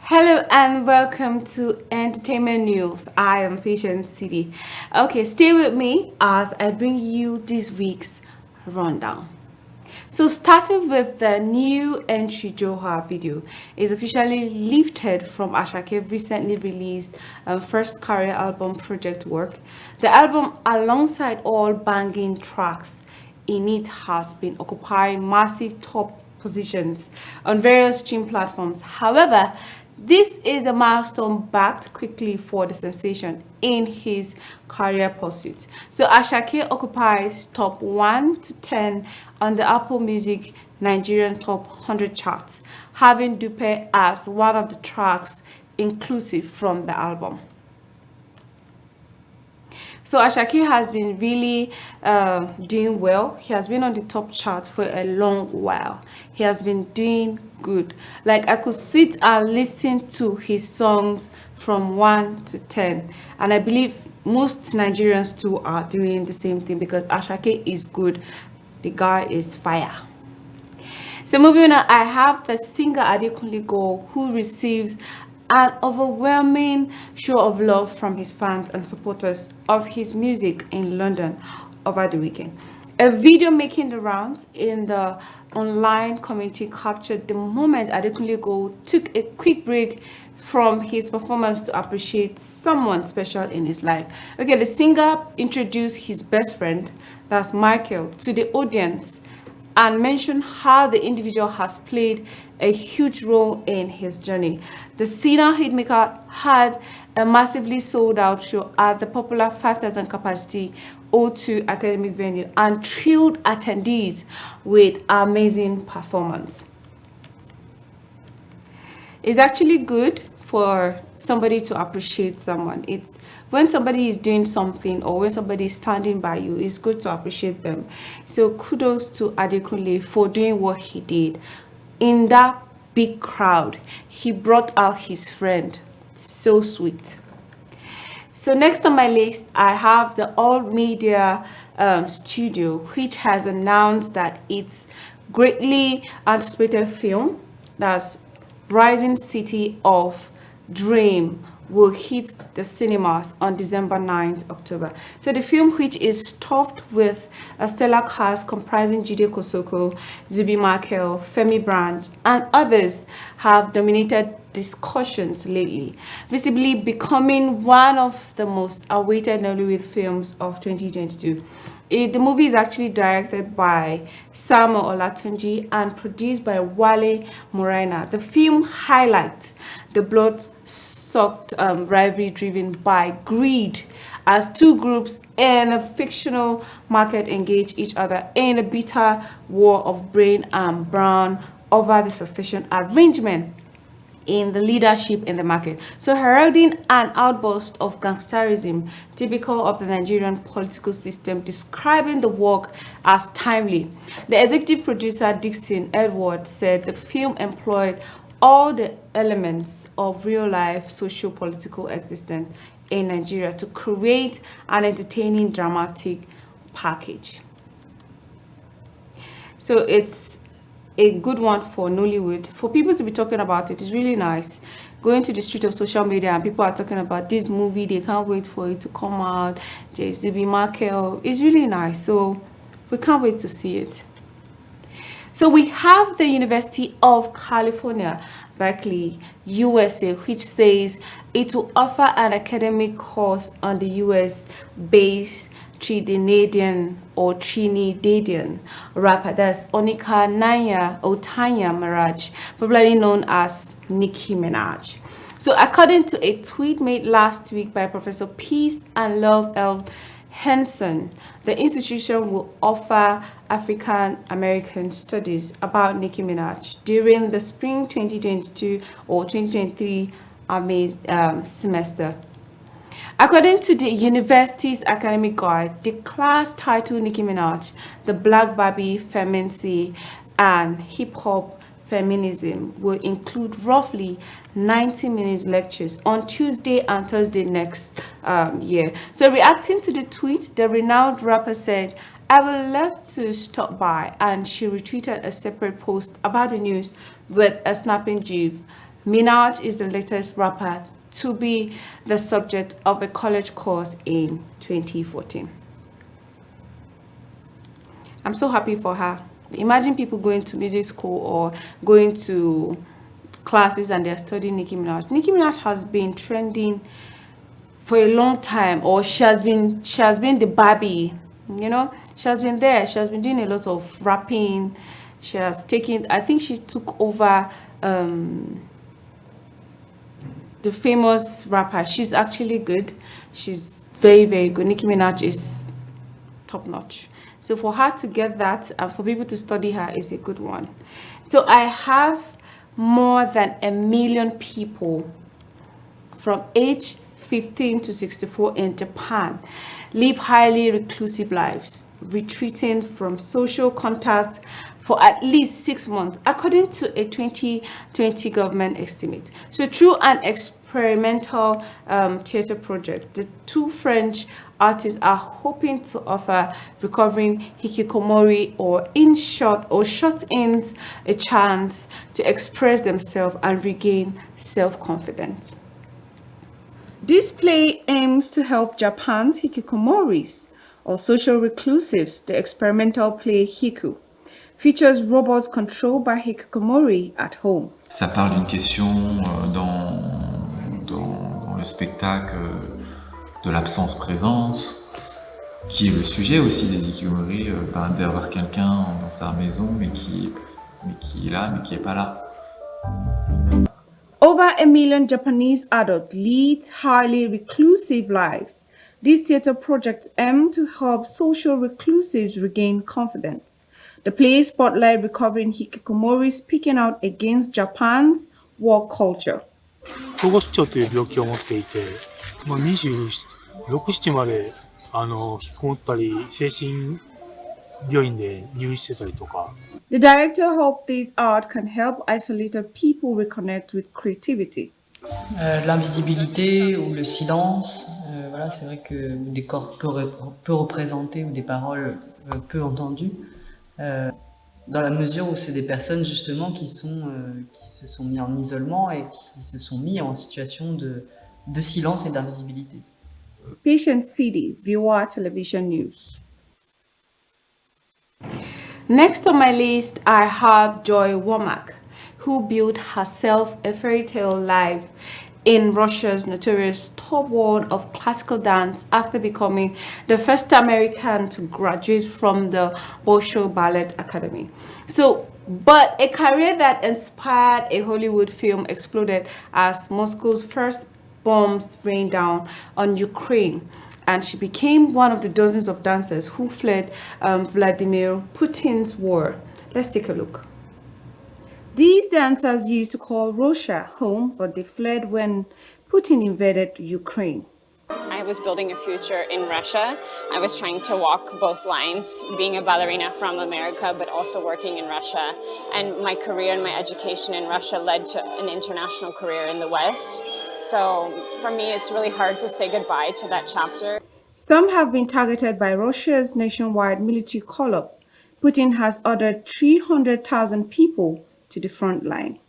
Hello and welcome to Entertainment News. I am Patient City. Okay, stay with me as I bring you this week's rundown. So starting with the new entry Johar video is officially lifted from Ashake's recently released first career album Project Work. The album, alongside all banging tracks in it, has been occupying massive top positions on various stream platforms. However, this is the milestone backed quickly for the sensation in his career pursuit. So Ashake occupies top 1 to 10 on the Apple Music Nigerian Top 100 charts, having Dupe as one of the tracks inclusive from the album. So Ashake has been really doing well. He has been on the top chart for a long while. He has been doing good. Like I could sit and listen to his songs from 1 to 10. And I believe most Nigerians too are doing the same thing because Ashake is good. The guy is fire. So moving on, I have the singer Adekunle Gold, who receives an overwhelming show of love from his fans and supporters of his music in London over the weekend. A video making the rounds in the online community captured the moment Adekunle Gold took a quick break from his performance to appreciate someone special in his life. Okay, the singer introduced his best friend, that's Michael, to the audience and mentioned how the individual has played a huge role in his journey. The singer hitmaker had a massively sold out show at the popular 5,000 capacity O2 academic venue and thrilled attendees with amazing performance. It's actually good for somebody to appreciate someone. It's when somebody is doing something or when somebody is standing by you, it's good to appreciate them. So kudos to Adekunle for doing what he did. In that big crowd, he brought out his friend. So sweet. So next on my list, I have the All Media Studio, which has announced that its greatly anticipated film, that's Rising City of Dream, will hit the cinemas on December 9th, October. So the film, which is stuffed with a stellar cast comprising Jide Kosoko, Zubi Michael, Femi Brand, and others, have dominated discussions lately, visibly becoming one of the most awaited Nollywood films of 2022. The movie is actually directed by Samuel Olatunji and produced by Wale Moraina. The film highlights the blood-sucked rivalry driven by greed as two groups in a fictional market engage each other in a bitter war of brain and brown over the succession arrangement in the leadership in the market. So heralding an outburst of gangsterism typical of the Nigerian political system, describing the work as timely. The executive producer Dixon Edwards said the film employed all the elements of real-life socio-political existence in Nigeria to create an entertaining dramatic package. So it's a good one for Nollywood. For people to be talking about it is really nice. Going to the street of social media and people are talking about this movie, they can't wait for it to come out. JCB Markel is really nice. So we can't wait to see it. So we have the University of California, Berkeley, USA, which says it will offer an academic course on the US-based Trinidadian rapper, that's Onika Naya or Tanya Maraj, popularly known as Nicki Minaj. So according to a tweet made last week by Professor Peace and Love L. Henson, the institution will offer African American studies about Nicki Minaj during the spring 2022 or 2023 semester. According to the university's academic guide, the class titled Nicki Minaj, the Black Barbie Femininity and Hip Hop Feminism will include roughly 90-minute lectures on Tuesday and Thursday next year. So reacting to the tweet, the renowned rapper said, "I would love to stop by," and she retweeted a separate post about the news with a snapping gif. Minaj is the latest rapper to be the subject of a college course in 2014. I'm so happy for her. Imagine people going to music school or going to classes and they're studying Nicki Minaj. Nicki Minaj has been trending for a long time, or she has been the Barbie, you know. She has been there. She has been doing a lot of rapping. She has taken, I think she took over the famous rapper. She's actually good. She's very, very good. Nicki Minaj is top notch. So for her to get that and for people to study her is a good one. So I have more than 1 million people from age 15 to 64 in Japan live highly reclusive lives, retreating from social contact for at least 6 months, according to a 2020 government estimate. So through an experimental theater project, the two French artists are hoping to offer recovering hikikomori, or in short, or shut-ins, a chance to express themselves and regain self-confidence. This play aims to help Japan's hikikomoris, or social reclusives. The experimental play Hiku features robots controlled by hikikomori at home. Ça parle d'une question dans le spectacle de l'absence-présence, qui est le sujet aussi des hikikomori, d'avoir quelqu'un dans sa maison mais qui est là mais qui n'est pas là. Over 1 million Japanese adults lead highly reclusive lives. These theater projects aim to help social reclusives regain confidence. The play spotlight recovering hikikomori speaking out against Japan's war culture. 統合失調という病気を持っていて、26、7まで引きこもったり、精神病院で入院してたりとか。The director hoped this art can help isolated people reconnect with creativity. L'invisibilité ou le silence, voilà, c'est vrai que des corps peu représentés ou des paroles peu entendues, dans la mesure où c'est des personnes justement qui se sont mis en isolement et qui se sont mis en situation de silence et d'invisibilité. Patient CD, VOA Television News. Next on my list, I have Joy Womack, who built herself a fairy tale life in Russia's notorious top world of classical dance after becoming the first American to graduate from the Bolshoi Ballet Academy. But a career that inspired a Hollywood film exploded as Moscow's first bombs rained down on Ukraine, and she became one of the dozens of dancers who fled Vladimir Putin's war. Let's take a look. These dancers used to call Russia home, but they fled when Putin invaded Ukraine. I was building a future in Russia. I was trying to walk both lines, being a ballerina from America, but also working in Russia. And my career and my education in Russia led to an international career in the West. So for me, it's really hard to say goodbye to that chapter. Some have been targeted by Russia's nationwide military call-up. Putin has ordered 300,000 people to the front line.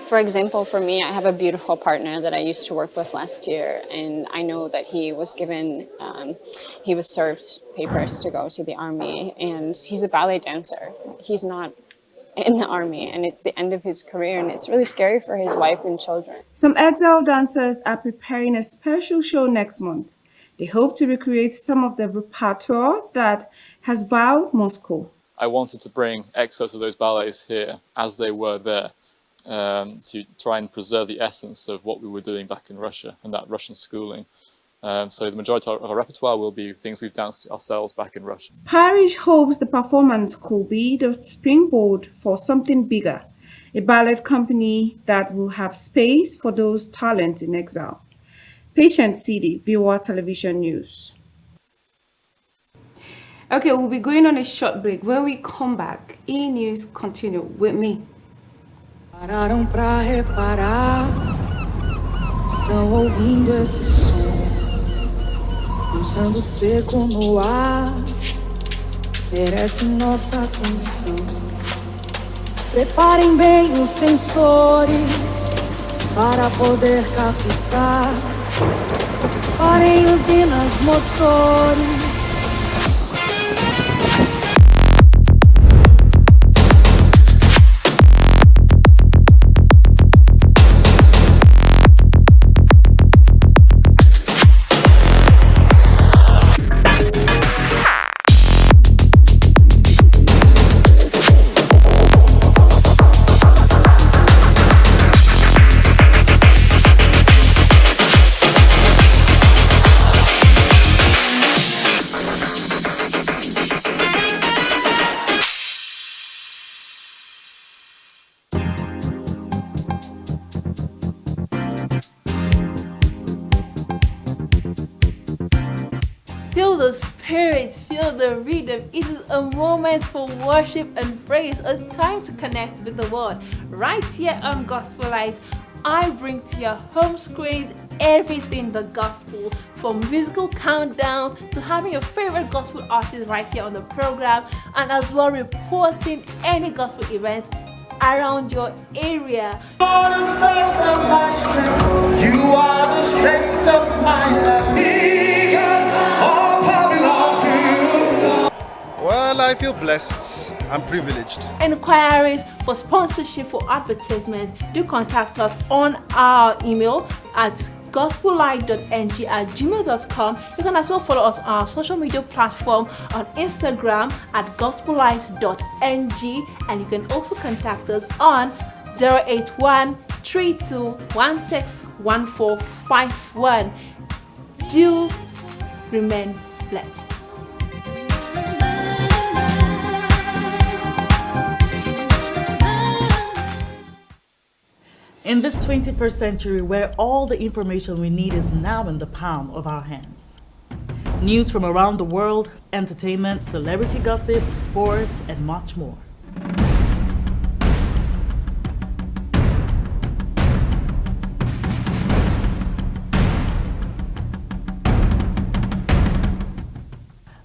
For example, for me, I have a beautiful partner that I used to work with last year, and I know that he was served papers to go to the army, and he's a ballet dancer. He's not in the army, and it's the end of his career, and it's really scary for his wife and children. Some exiled dancers are preparing a special show next month. They hope to recreate some of the repertoire that has wowed Moscow. I wanted to bring excerpts of those ballets here as they were there, to try and preserve the essence of what we were doing back in Russia and that Russian schooling. So the majority of our repertoire will be things we've danced ourselves back in Russia. Parrish hopes the performance could be the springboard for something bigger, a ballet company that will have space for those talents in exile. Patient CD, VOA Television News. Okay, we'll be going on a short break. When we come back, E-News continue with me. Pararam pra reparar, estão ouvindo esse som, pulsando seco no ar, merece nossa atenção. Preparem bem os sensores, para poder captar. Parem usinas, motores. Feel the spirit, feel the rhythm. It is a moment for worship and praise, a time to connect with the Lord. Right here on Gospel Light, I bring to your home screens everything the gospel, from musical countdowns to having your favorite gospel artist right here on the program, and as well reporting any gospel event around your area. You are the source of my strength. You are the strength of my life. All power belongs to you. Well, I feel blessed and privileged. Enquiries for sponsorship, for advertisement, do contact us on our email at gospellight.ng@gmail.com. You can as well follow us on our social media platform on Instagram at gospellight.ng, and you can also contact us on 081-3216-1451. Do remain blessed. In this 21st century, where all the information we need is now in the palm of our hands. News from around the world, entertainment, celebrity gossip, sports, and much more.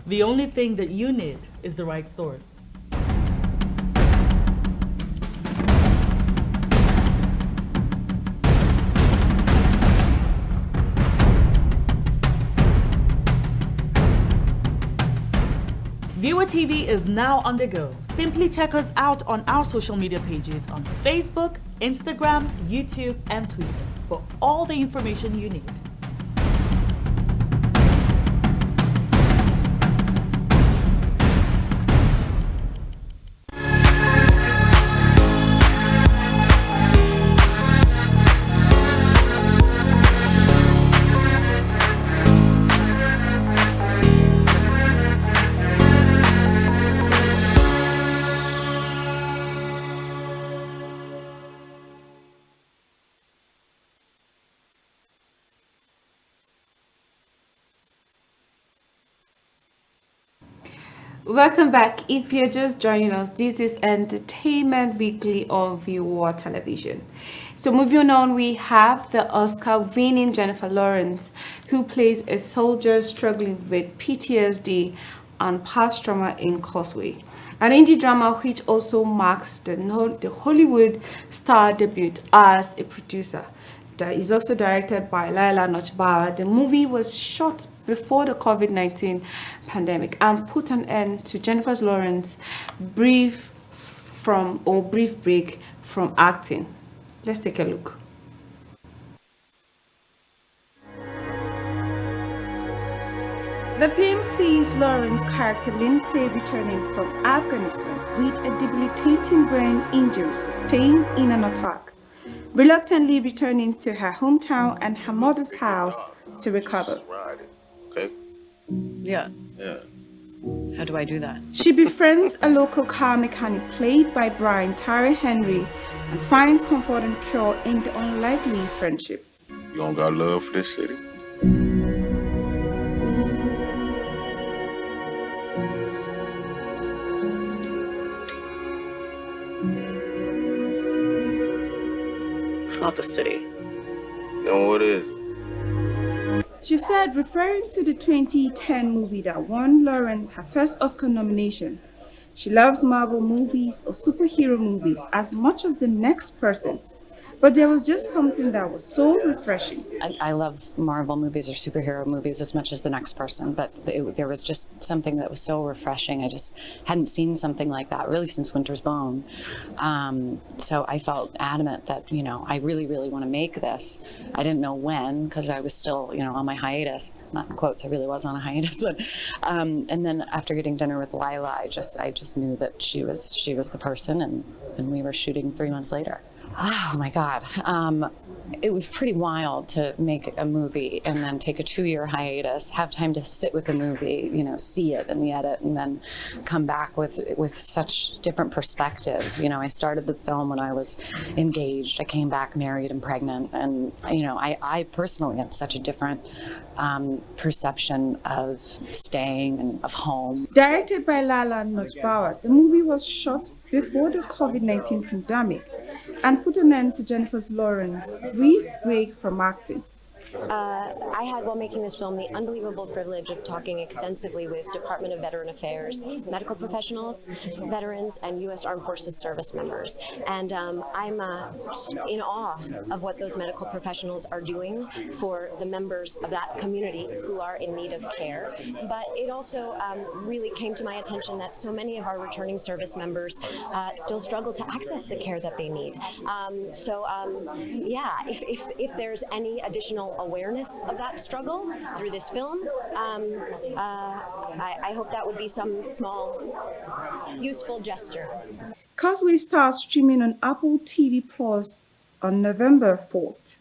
The only thing that you need is the right source. Viewer TV is now on the go. Simply check us out on our social media pages on Facebook, Instagram, YouTube, and Twitter for all the information you need. Welcome back. If you're just joining us, this is Entertainment Weekly on Viewer Television. So moving on, we have the Oscar-winning Jennifer Lawrence, who plays a soldier struggling with PTSD and past trauma in Causeway, an indie drama which also marks the Hollywood star debut as a producer. That is also directed by Laila Nochbawa. The movie was shot before the COVID-19 pandemic and put an end to Jennifer Lawrence's brief break from acting. Let's take a look. The film sees Lawrence's character Lindsay returning from Afghanistan with a debilitating brain injury sustained in an attack, reluctantly returning to her hometown and her mother's house to recover. Okay. Yeah. Yeah. How do I do that? She befriends a local car mechanic played by Brian Tyree Henry and finds comfort and cure in the unlikely friendship. You don't got love for this city? It's not the city. You know what it is? She said, referring to the 2010 movie that won Lawrence her first Oscar nomination, she loves Marvel movies or superhero movies as much as the next person, but there was just something that was so refreshing. I love Marvel movies or superhero movies as much as the next person, but there was just something that was so refreshing. I just hadn't seen something like that really since Winter's Bone. So I felt adamant that, I really, really want to make this. I didn't know when, because I was still, on my hiatus. Not in quotes, I really was on a hiatus. But, and then after getting dinner with Lila, I just knew that she was the person, and we were shooting 3 months later. Oh my God. It was pretty wild to make a movie and then take a 2-year hiatus, have time to sit with the movie, see it in the edit, and then come back with such different perspective. I started the film when I was engaged. I came back married and pregnant. And, I personally had such a different perception of staying and of home. Directed by Lala Notch-Bauer, the movie was shot before the COVID-19 pandemic and put an end to Jennifer Lawrence's brief break from acting. I had, while making this film, the unbelievable privilege of talking extensively with Department of Veteran Affairs, medical professionals, veterans, and U.S. Armed Forces service members. And I'm in awe of what those medical professionals are doing for the members of that community who are in need of care. But it also really came to my attention that so many of our returning service members still struggle to access the care that they need. If there's any additional awareness of that struggle through this film, I hope that would be some small, useful gesture. Causeway starts streaming on Apple TV Plus on November 4th.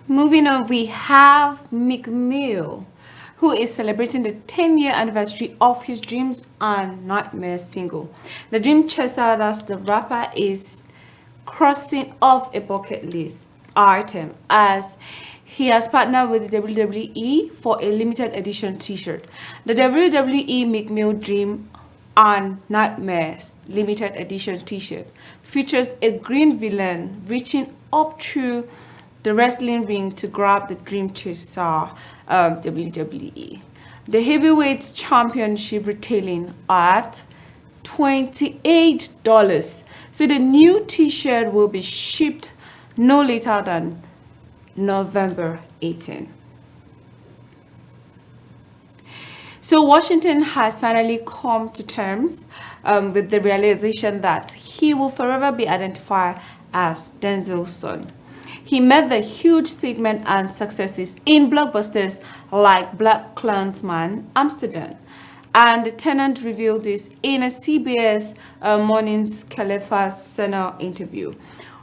Moving on, we have Meek Mill, who is celebrating the 10-year anniversary of his Dreams and Nightmares single. The Dream Chaser, that's the rapper, is crossing off a bucket list item as he has partnered with the WWE for a limited edition t-shirt. The WWE Meek Mill Dream and Nightmares limited edition t-shirt features a green villain reaching up through the wrestling ring to grab the Dream Chaser WWE. The heavyweight championship retailing at $28. So the new t-shirt will be shipped no later than November 18. So Washington has finally come to terms with the realization that he will forever be identified as Denzel's son. He made the huge statement and successes in blockbusters like BlacKkKlansman, Amsterdam, and the tenant revealed this in a CBS Morning's Khalifa Sena interview.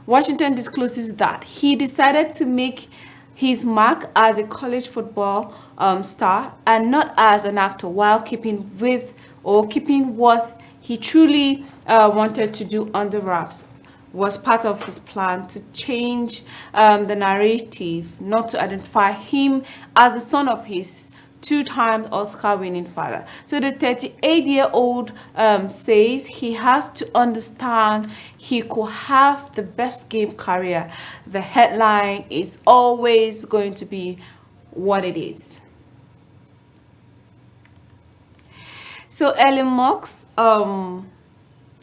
Washington discloses that he decided to make his mark as a college football star and not as an actor, while keeping what he truly wanted to do under wraps. Was part of his plan to change the narrative, not to identify him as the son of his two-time Oscar-winning father. So the 38-year-old says he has to understand he could have the best game career. The headline is always going to be what it is. So Elon Musk's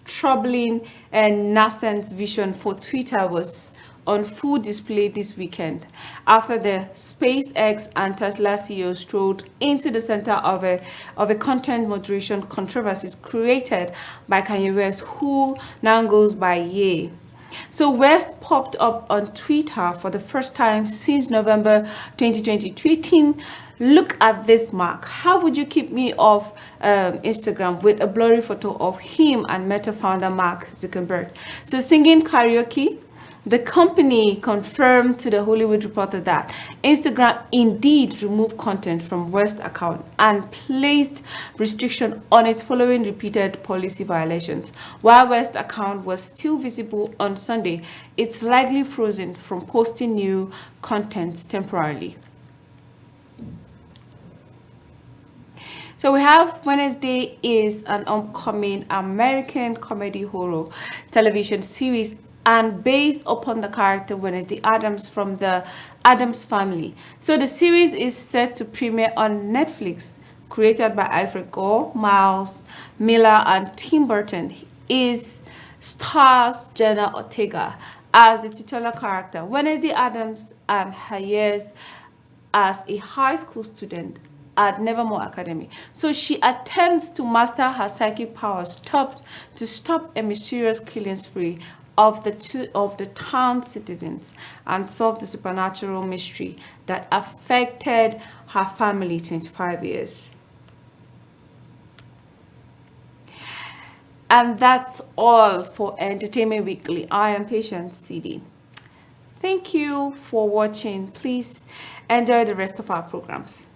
troubling and nascent vision for Twitter was on full display this weekend after the SpaceX and Tesla CEOs strolled into the center of a content moderation controversies created by Kanye West, who now goes by Ye. So West popped up on Twitter for the first time since November 2020, tweeting, "Look at this, Mark. How would you keep me off Instagram?" with a blurry photo of him and Meta founder Mark Zuckerberg. So singing karaoke. The company confirmed to the Hollywood Reporter that Instagram indeed removed content from West's account and placed restriction on it following repeated policy violations. While West's account was still visible on Sunday, it's likely frozen from posting new content temporarily. So we have Wednesday is an upcoming American comedy horror television series and based upon the character Wednesday Addams from the Addams Family. So the series is set to premiere on Netflix, created by Alfred Gore, Miles Miller, and Tim Burton. Is stars Jenna Ortega as the titular character. Wednesday Adams and her years as a high school student at Nevermore Academy. So she attempts to master her psychic powers to stop a mysterious killing spree of the town citizens and solve the supernatural mystery that affected her family 25 years. And that's all for Entertainment Weekly. I am Patience CD. Thank you for watching. Please enjoy the rest of our programs.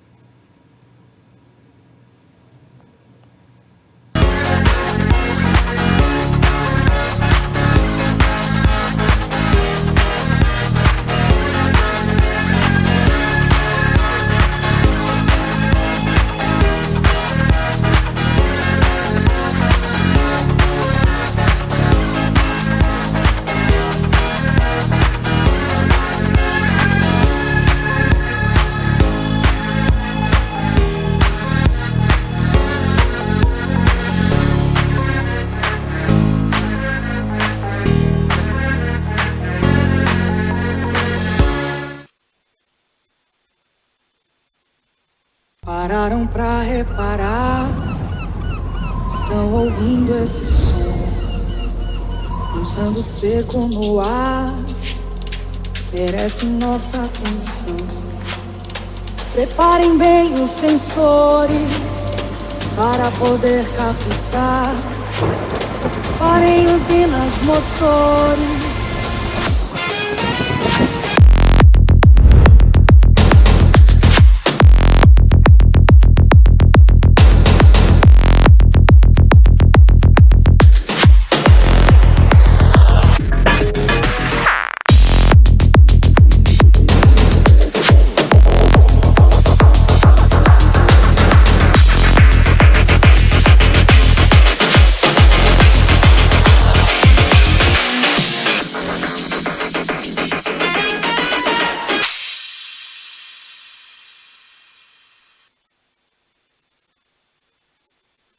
Pararam pra reparar, estão ouvindo esse som, pulsando seco no ar, merece nossa atenção. Preparem bem os sensores para poder captar. Parem usinas, motores,